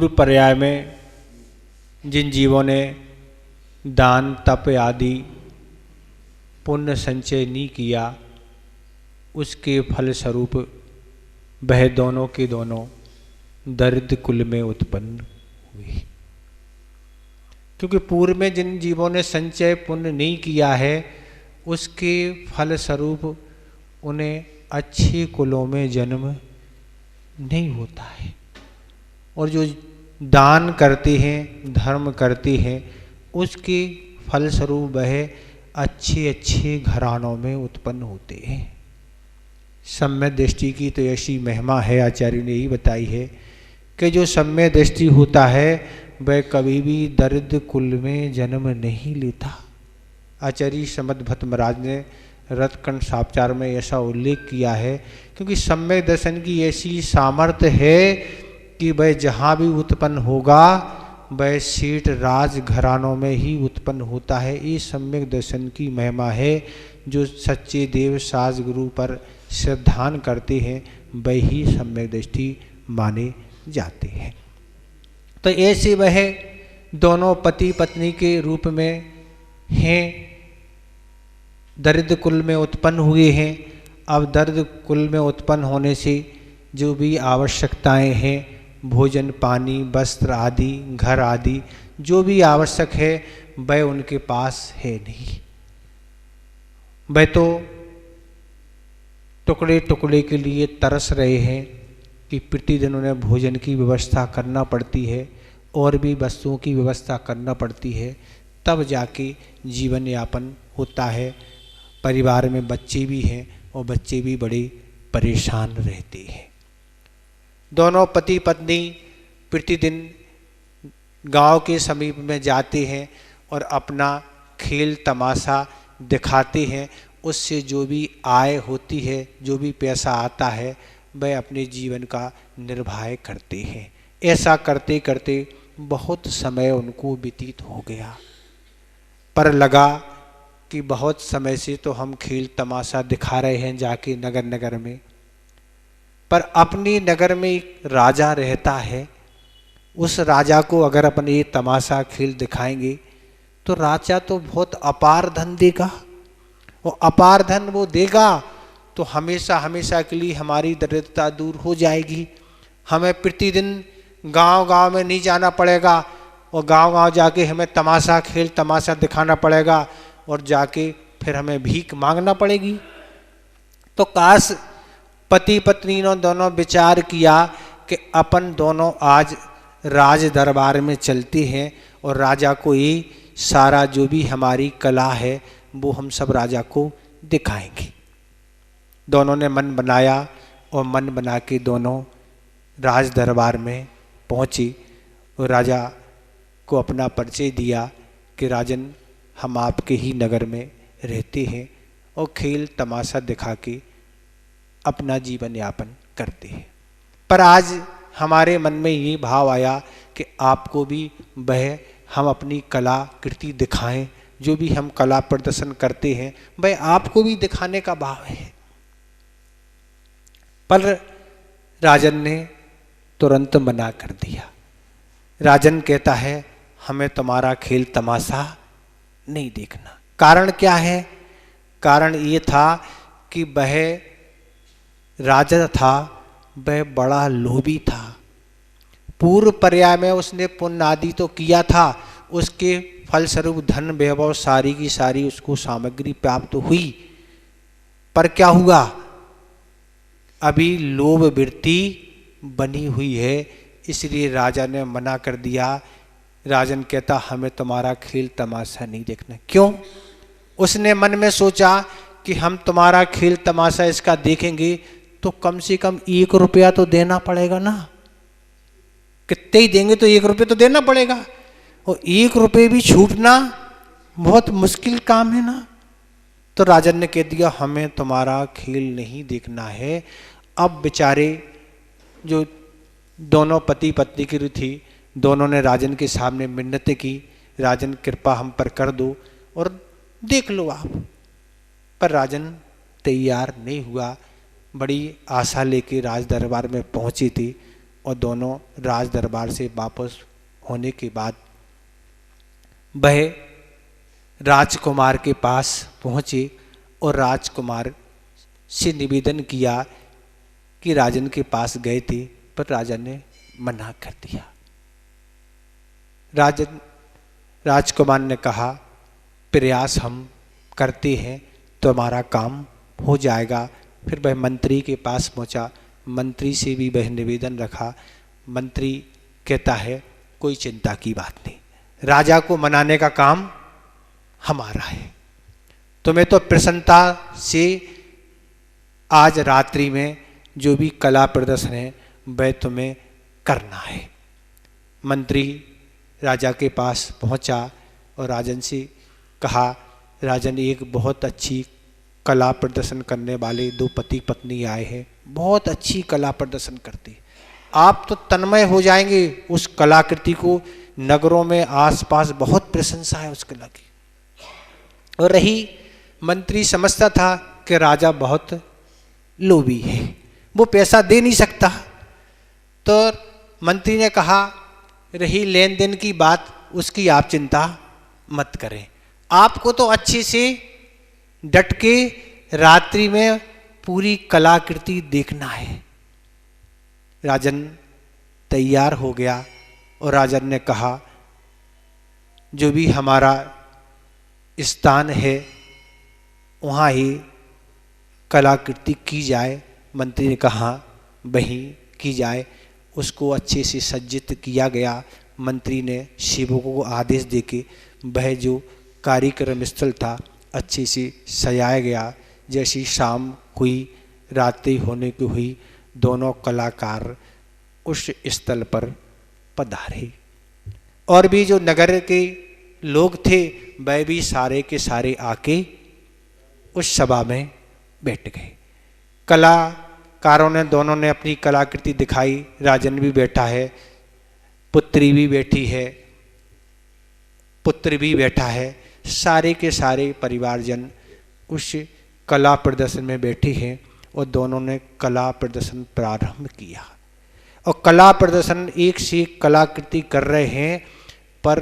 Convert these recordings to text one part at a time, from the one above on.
पूर्व पर्याय में जिन जीवों ने दान तप आदि पुण्य संचय नहीं किया, उसके फलस्वरूप वह दोनों के दोनों दरिद्र कुल में उत्पन्न हुए। क्योंकि पूर्व में जिन जीवों ने संचय पुण्य नहीं किया है, उसके फलस्वरूप उन्हें अच्छे कुलों में जन्म नहीं होता है। और जो दान करते हैं, धर्म करते हैं, उसके फलस्वरूप वह अच्छे अच्छे घरानों में उत्पन्न होते हैं। सम्यक दृष्टि की तो ऐसी महिमा है, आचार्य ने यही बताई है कि जो सम्यक दृष्टि होता है वह कभी भी दरिद्र कुल में जन्म नहीं लेता। आचार्य समद भट्ट महाराज ने रत्नकंठ सापचार में ऐसा उल्लेख किया है, क्योंकि सम्यक दर्शन की ऐसी सामर्थ्य है कि वह जहाँ भी उत्पन्न होगा वह सेठ राज घरानों में ही उत्पन्न होता है। ये सम्यक दर्शन की महिमा है। जो सच्चे देव साज गुरु पर श्रद्धान करते हैं वही सम्यक दृष्टि माने जाते हैं। तो ऐसे वह दोनों पति पत्नी के रूप में हैं, दरिद्र कुल में उत्पन्न हुए हैं। अब दरिद्र कुल में उत्पन्न होने से जो भी आवश्यकताएं हैं, भोजन पानी वस्त्र आदि घर आदि जो भी आवश्यक है वह उनके पास है नहीं। वह तो टुकड़े टुकड़े के लिए तरस रहे हैं कि प्रतिदिन उन्हें भोजन की व्यवस्था करना पड़ती है और भी वस्तुओं की व्यवस्था करना पड़ती है, तब जाके जीवन यापन होता है। परिवार में बच्चे भी हैं और बच्चे भी बड़े परेशान रहते हैं। दोनों पति पत्नी प्रतिदिन गांव के समीप में जाते हैं और अपना खेल तमाशा दिखाते हैं। उससे जो भी आय होती है, जो भी पैसा आता है, वह अपने जीवन का निर्वाह करते हैं। ऐसा करते करते बहुत समय उनको व्यतीत हो गया, पर लगा कि बहुत समय से तो हम खेल तमाशा दिखा रहे हैं जाके नगर नगर में, पर अपने नगर में एक राजा रहता है। उस राजा को अगर अपन ये तमाशा खेल दिखाएंगे तो राजा तो बहुत अपार धन देगा, और अपार धन वो देगा तो हमेशा हमेशा के लिए हमारी दरिद्रता दूर हो जाएगी। हमें प्रतिदिन गांव गांव में नहीं जाना पड़ेगा और गांव गांव जाके हमें तमाशा खेल तमाशा दिखाना पड़ेगा और जाके फिर हमें भीख मांगना पड़ेगी। तो काश पति पत्नी ने दोनों विचार किया कि अपन दोनों आज राज दरबार में चलते हैं और राजा को ये सारा जो भी हमारी कला है वो हम सब राजा को दिखाएंगे। दोनों ने मन बनाया और मन बना के दोनों राज दरबार में पहुँचे और राजा को अपना परिचय दिया कि राजन, हम आपके ही नगर में रहते हैं और खेल तमाशा दिखा के अपना जीवन यापन करते हैं, पर आज हमारे मन में ये भाव आया कि आपको भी वह हम अपनी कला कृति दिखाएं। जो भी हम कला प्रदर्शन करते हैं वह आपको भी दिखाने का भाव है। पर राजन ने तुरंत मना कर दिया। राजन कहता है हमें तुम्हारा खेल तमाशा नहीं देखना। कारण क्या है? कारण ये था कि वह राजा था, वह बड़ा लोभी था। पूर्व पर्याय में उसने पुण्य आदि तो किया था, उसके फलस्वरूप धन वैभव सारी की सारी उसको सामग्री प्राप्त हुई, पर क्या हुआ? अभी लोभ वृत्ति बनी हुई है, इसलिए राजा ने मना कर दिया। राजन कहता हमें तुम्हारा खेल तमाशा नहीं देखना। क्यों? उसने मन में सोचा कि हम तुम्हारा खेल तमाशा इसका देखेंगे तो कम से कम 1 रुपया तो देना पड़ेगा ना। कितने ही देंगे तो 1 रुपये तो देना पड़ेगा, और 1 रुपये भी छूटना बहुत मुश्किल काम है ना। तो राजन ने कह दिया हमें तुम्हारा खेल नहीं देखना है। अब बेचारे जो दोनों पति पत्नी की थी, दोनों ने राजन के सामने मिन्नतें की, राजन कृपा हम पर कर दो और देख लो आप। पर राजन तैयार नहीं हुआ। बड़ी आशा लेके राज दरबार में पहुंची थी। और दोनों राज दरबार से वापस होने के बाद वह राजकुमार के पास पहुँचे और राजकुमार से निवेदन किया कि राजन के पास गए थे, पर राजा ने मना कर दिया। राजकुमार ने कहा प्रयास हम करते हैं तो हमारा काम हो जाएगा। फिर वह मंत्री के पास पहुंचा, मंत्री से भी वह निवेदन रखा। मंत्री कहता है कोई चिंता की बात नहीं, राजा को मनाने का काम हमारा है, तुम्हें तो प्रसन्नता से आज रात्रि में जो भी कला प्रदर्शन है वह तुम्हें करना है। मंत्री राजा के पास पहुंचा और राजन से कहा, राजन एक बहुत अच्छी कला प्रदर्शन करने वाले दो पति पत्नी आए हैं, बहुत अच्छी कला प्रदर्शन करते, आप तो तन्मय हो जाएंगे उस कलाकृति को, नगरों में आसपास बहुत प्रशंसा है उस कला की। और रही मंत्री समझता था कि राजा बहुत लोभी है, वो पैसा दे नहीं सकता, तो मंत्री ने कहा रही लेन देन की बात उसकी आप चिंता मत करें, आपको तो अच्छे से डट के रात्रि में पूरी कलाकृति देखना है। राजन तैयार हो गया और राजन ने कहा जो भी हमारा स्थान है वहाँ ही कलाकृति की जाए। मंत्री ने कहा वहीं की जाए। उसको अच्छे से सज्जित किया गया। मंत्री ने सेवकों को आदेश देके वह जो कार्यक्रम स्थल था अच्छे से सजाया गया। जैसी शाम हुई, रात्रि होने की हुई, दोनों कलाकार उस स्थल पर पधारे और भी जो नगर के लोग थे वह भी सारे के सारे आके उस सभा में बैठ गए। कलाकारों ने दोनों ने अपनी कलाकृति दिखाई। राजन भी बैठा है, पुत्री भी बैठी है, पुत्र भी बैठा है, सारे के सारे परिवारजन उस कला प्रदर्शन में बैठे हैं और दोनों ने कला प्रदर्शन प्रारंभ किया। और कला प्रदर्शन एक से एक कलाकृति कर रहे हैं, पर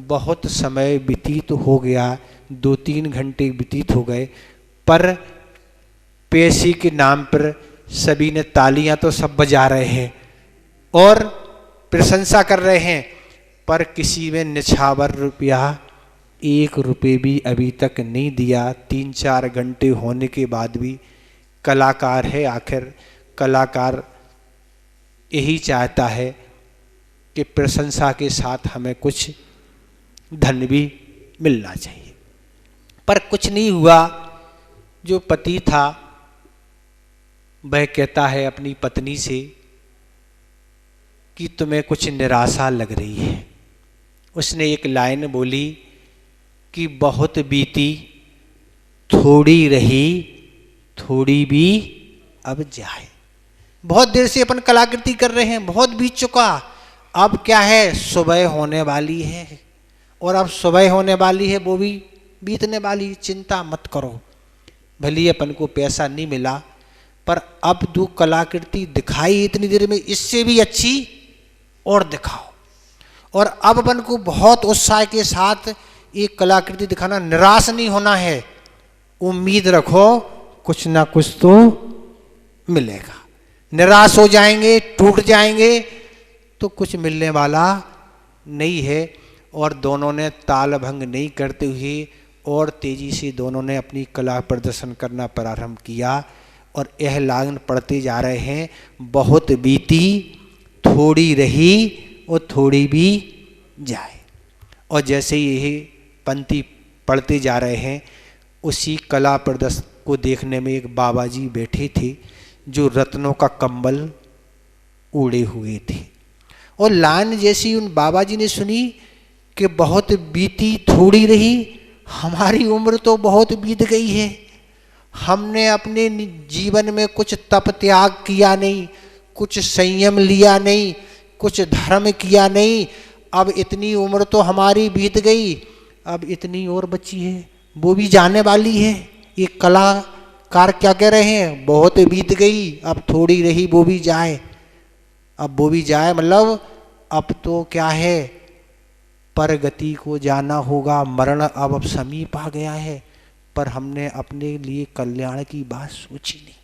बहुत समय व्यतीत हो गया, 2-3 घंटे व्यतीत हो गए, पर पैसे के नाम पर सभी ने तालियां तो सब बजा रहे हैं और प्रशंसा कर रहे हैं, पर किसी में निछावर रुपया 1 रुपये भी अभी तक नहीं दिया। 3-4 घंटे होने के बाद भी कलाकार है, आखिर कलाकार यही चाहता है कि प्रशंसा के साथ हमें कुछ धन भी मिलना चाहिए, पर कुछ नहीं हुआ। जो पति था वह कहता है अपनी पत्नी से कि तुम्हें कुछ निराशा लग रही है। उसने एक लाइन बोली कि बहुत बीती थोड़ी रही, थोड़ी भी अब जाए। बहुत देर से अपन कलाकृति कर रहे हैं, बहुत बीत चुका, अब क्या है सुबह होने वाली है, और अब सुबह होने वाली है वो भी बीतने वाली, चिंता मत करो। भले अपन को पैसा नहीं मिला, पर अब जो कलाकृति दिखाई इतनी देर में, इससे भी अच्छी और दिखाओ। और अब अपन को बहुत उत्साह के साथ एक कलाकृति दिखाना, निराश नहीं होना है, उम्मीद रखो कुछ ना कुछ तो मिलेगा। निराश हो जाएंगे, टूट जाएंगे तो कुछ मिलने वाला नहीं है। और दोनों ने ताल भंग नहीं करते हुए और तेजी से दोनों ने अपनी कला प्रदर्शन करना प्रारंभ किया। और यह लाइन पढ़ते जा रहे हैं, बहुत बीती थोड़ी रही और थोड़ी भी जाए। और जैसे यही पंक्ति पढ़ते जा रहे हैं, उसी कला प्रदर्शन को देखने में एक बाबा जी बैठे थे जो रत्नों का कंबल ओढ़े हुए थे। और लाइन जैसी उन बाबा जी ने सुनी कि बहुत बीती थोड़ी रही, हमारी उम्र तो बहुत बीत गई है, हमने अपने जीवन में कुछ तप त्याग किया नहीं, कुछ संयम लिया नहीं, कुछ धर्म किया नहीं, अब इतनी उम्र तो हमारी बीत गई, अब इतनी और बची है, वो भी जाने वाली है। ये कलाकार क्या कह रहे हैं, बहुत बीत गई, अब थोड़ी रही वो भी जाए। अब वो भी जाए, मतलब अब तो क्या है, परगति को जाना होगा, मरण अब समीप आ गया है, पर हमने अपने लिए कल्याण की बात सोची नहीं।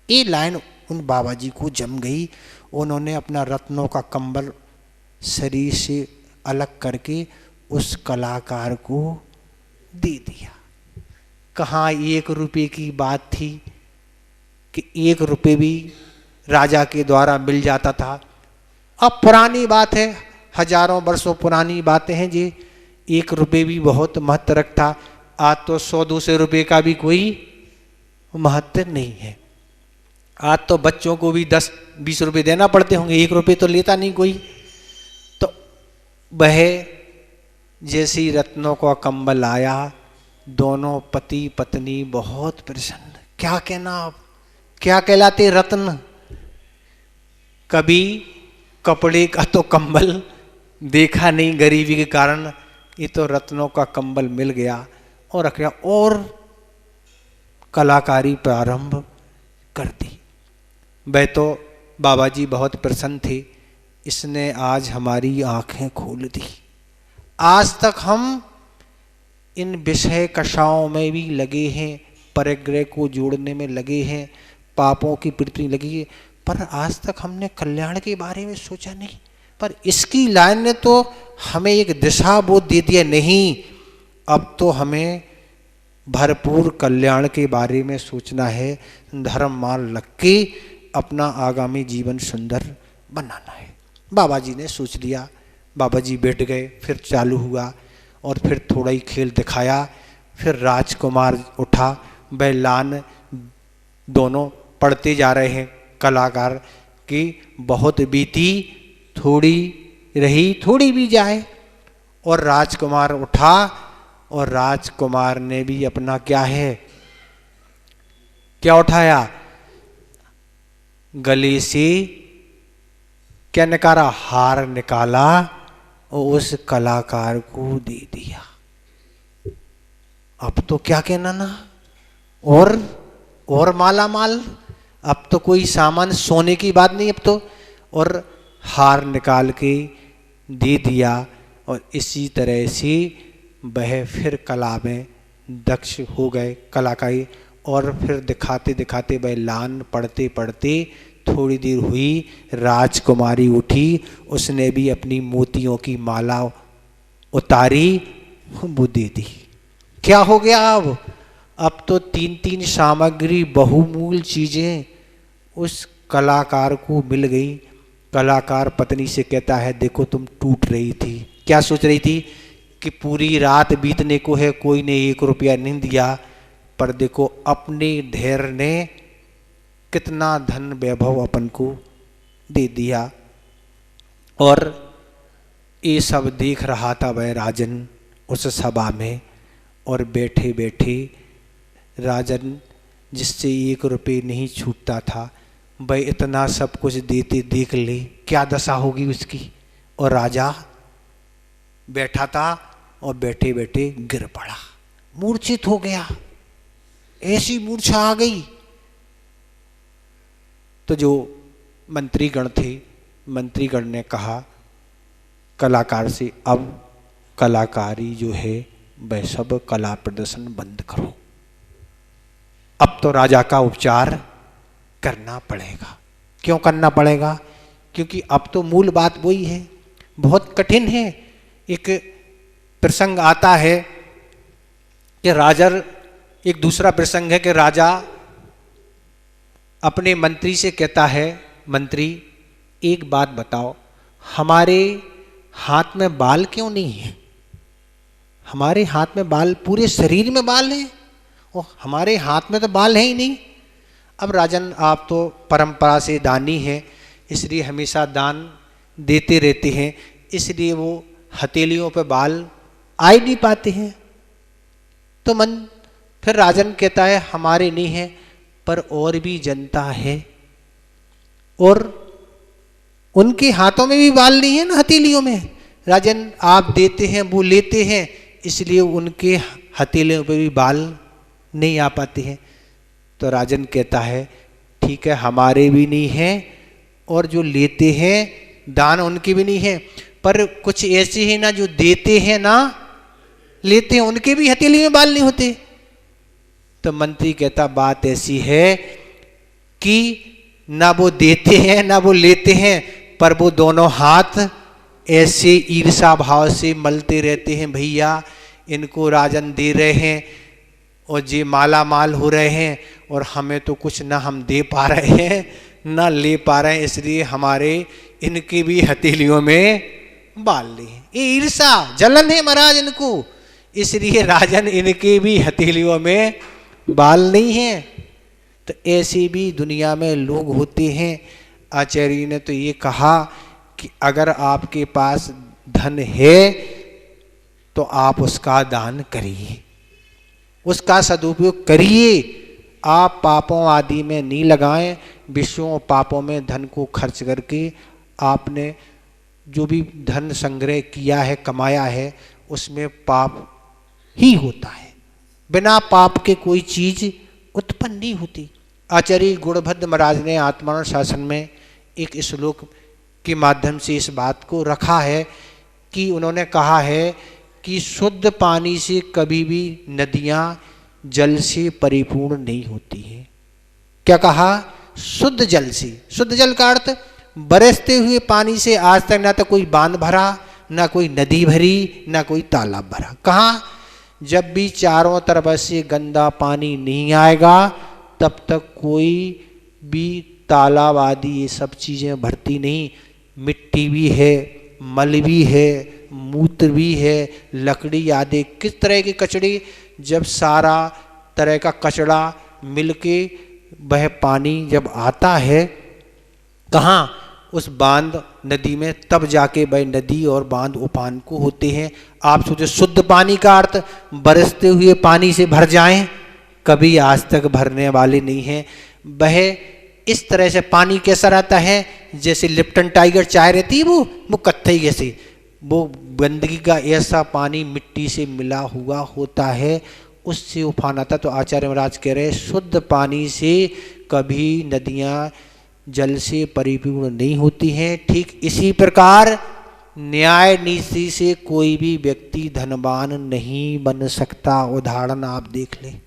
ये लाइन उन बाबा जी को जम गई। उन्होंने अपना रत्नों का कंबल शरीर से अलग करके उस कलाकार को दे दिया। कहाँ 1 रुपये की बात थी कि 1 रुपये भी राजा के द्वारा मिल जाता था। अब पुरानी बात है, हजारों वर्षों पुरानी बातें हैं जी। 1 रुपये भी बहुत महत्व रखता। आज तो 100-200 रुपये का भी कोई महत्व नहीं है। आज तो बच्चों को भी 10-20 रुपये देना पड़ते होंगे, 1 रुपये तो लेता नहीं कोई। तो वह जैसी रत्नों का कंबल आया, दोनों पति पत्नी बहुत प्रसन्न। क्या कहना, आप क्या कहलाते रत्न। कभी कपड़े का तो कंबल देखा नहीं गरीबी के कारण, ये तो रत्नों का कंबल मिल गया और रख गया और कलाकारी प्रारंभ कर दी। वह तो बाबा जी बहुत प्रसन्न थे, इसने आज हमारी आंखें खोल दी। आज तक हम इन विषय कषाओं में भी लगे हैं, परिग्रह को जोड़ने में लगे हैं, पापों की पृथ्वी लगी है, पर आज तक हमने कल्याण के बारे में सोचा नहीं। पर इसकी लाइन ने तो हमें एक दिशा बोध दे दिया, नहीं अब तो हमें भरपूर कल्याण के बारे में सोचना है, धर्म मार्ग लग के अपना आगामी जीवन सुंदर बनाना है। बाबा जी ने सोच लिया। बाबा जी बैठ गए, फिर चालू हुआ और फिर थोड़ा ही खेल दिखाया। फिर राजकुमार उठा, वह लान दोनों पढ़ते जा रहे हैं। कलाकार की बहुत बीती, थोड़ी रही थोड़ी भी जाए। और राजकुमार उठा और राजकुमार ने भी अपना क्या है, क्या उठाया, गले से क्या निकाला, हार निकाला और उस कलाकार को दे दिया। अब तो क्या कहना ना, और माला माल। अब तो कोई सामान सोने की बात नहीं अब तो। और हार निकाल के दे दिया और इसी तरह से वह फिर कला में दक्ष हो गए, कलाकारी। और फिर दिखाते दिखाते वह लान पढ़ते पढ़ते थोड़ी देर हुई, राजकुमारी उठी, उसने भी अपनी मोतियों की माला उतारी, वो दे दी। क्या हो गया अब तो 3-3 सामग्री, बहुमूल्य चीजें उस कलाकार को मिल गई। कलाकार पत्नी से कहता है, देखो तुम टूट रही थी, क्या सोच रही थी कि पूरी रात बीतने को है, कोई ने 1 रुपया नहीं दिया, पर देखो अपने धैर्य ने कितना धन वैभव अपन को दे दिया। और ये सब देख रहा था वह राजन उस सभा में। और बैठे बैठे राजन, जिससे 1 रुपये नहीं छूटता था, वह इतना सब कुछ देते देख ले, क्या दशा होगी उसकी। और राजा बैठा था और बैठे बैठे गिर पड़ा, मूर्छित हो गया। ऐसी मूर्छा आ गई। तो जो मंत्रीगण थे, मंत्रीगण ने कहा कलाकार से, अब कलाकारी जो है वह सब कला प्रदर्शन बंद करो। अब तो राजा का उपचार करना पड़ेगा। क्यों करना पड़ेगा? क्योंकि अब तो मूल बात वही है, बहुत कठिन है। एक प्रसंग आता है कि राजा, एक दूसरा प्रसंग है कि राजा अपने मंत्री से कहता है, मंत्री एक बात बताओ, हमारे हाथ में बाल क्यों नहीं है? हमारे हाथ में बाल, पूरे शरीर में बाल हैं और हमारे हाथ में तो बाल है ही नहीं। अब राजन, आप तो परंपरा से दानी हैं, इसलिए हमेशा दान देते रहते हैं, इसलिए वो हथेलियों पे बाल आ ही नहीं पाते हैं। तो फिर राजन कहता है, हमारे नहीं है, पर और भी जनता है और उनके हाथों में भी बाल नहीं है ना, हथेलियों में। राजन, आप देते हैं, वो लेते हैं, इसलिए उनके हथेलियों पे भी बाल नहीं आ पाते हैं। तो राजन कहता है, ठीक है, हमारे भी नहीं है और जो लेते हैं दान उनके भी नहीं है, पर कुछ ऐसे हैं ना जो देते हैं ना लेते हैं, उनके भी हथेली में बाल नहीं होते। तो मंत्री कहता बात ऐसी है कि ना वो देते हैं ना वो लेते हैं, पर वो दोनों हाथ ऐसे ईर्षा भाव से मलते रहते हैं, भैया इनको राजन दे रहे हैं और ये माला माल हो रहे हैं और हमें तो कुछ ना हम दे पा रहे हैं ना ले पा रहे हैं, इसलिए हमारे इनके भी हथेलियों में बाल नहीं है। ये ईर्षा जलन है महाराज इनको, इसलिए राजन इनके भी हथेलियों में बाल नहीं है। तो ऐसे भी दुनिया में लोग होते हैं। आचार्य ने तो ये कहा कि अगर आपके पास धन है तो आप उसका दान करिए, उसका सदुपयोग करिए, आप पापों आदि में नहीं लगाएं। विषयों पापों में धन को खर्च करके आपने जो भी धन संग्रह किया है कमाया है उसमें पाप ही होता है, बिना पाप के कोई चीज उत्पन्न नहीं होती। आचार्य गुणभद्र महाराज ने आत्मानुशासन में एक श्लोक के माध्यम से इस बात को रखा है कि उन्होंने कहा है कि शुद्ध पानी से कभी भी नदियां जल से परिपूर्ण नहीं होती हैं। क्या कहा? शुद्ध जल से। शुद्ध जल का अर्थ बरसते हुए पानी से आज तक ना तो कोई बांध भरा, ना कोई नदी भरी, ना कोई तालाब भरा। कहाँ? जब भी चारों तरफ से गंदा पानी नहीं आएगा तब तक कोई भी तालाब आदि ये सब चीज़ें भरती नहीं। मिट्टी भी है, मल भी है, मूत्र भी है, लकड़ी आदि किस तरह के कचड़े, जब सारा तरह का कचड़ा मिलके वह पानी जब आता है कहाँ? उस बांध नदी में, तब जाके वह नदी और बांध उफान को होते हैं। आप सोचो शुद्ध पानी का अर्थ बरसते हुए पानी से भर जाएं, कभी आज तक भरने वाले नहीं हैं। वह इस तरह से पानी कैसा रहता है, जैसे लिप्टन टाइगर चाय रहती है वो कत्थई जैसे, वो गंदगी का ऐसा पानी मिट्टी से मिला हुआ होता है, उससे उफान आता। तो आचार्य महाराज कह रहे शुद्ध पानी से कभी नदियाँ जल से परिपूर्ण नहीं होती हैं। ठीक इसी प्रकार न्याय नीति से कोई भी व्यक्ति धनवान नहीं बन सकता। उदाहरण आप देख लें,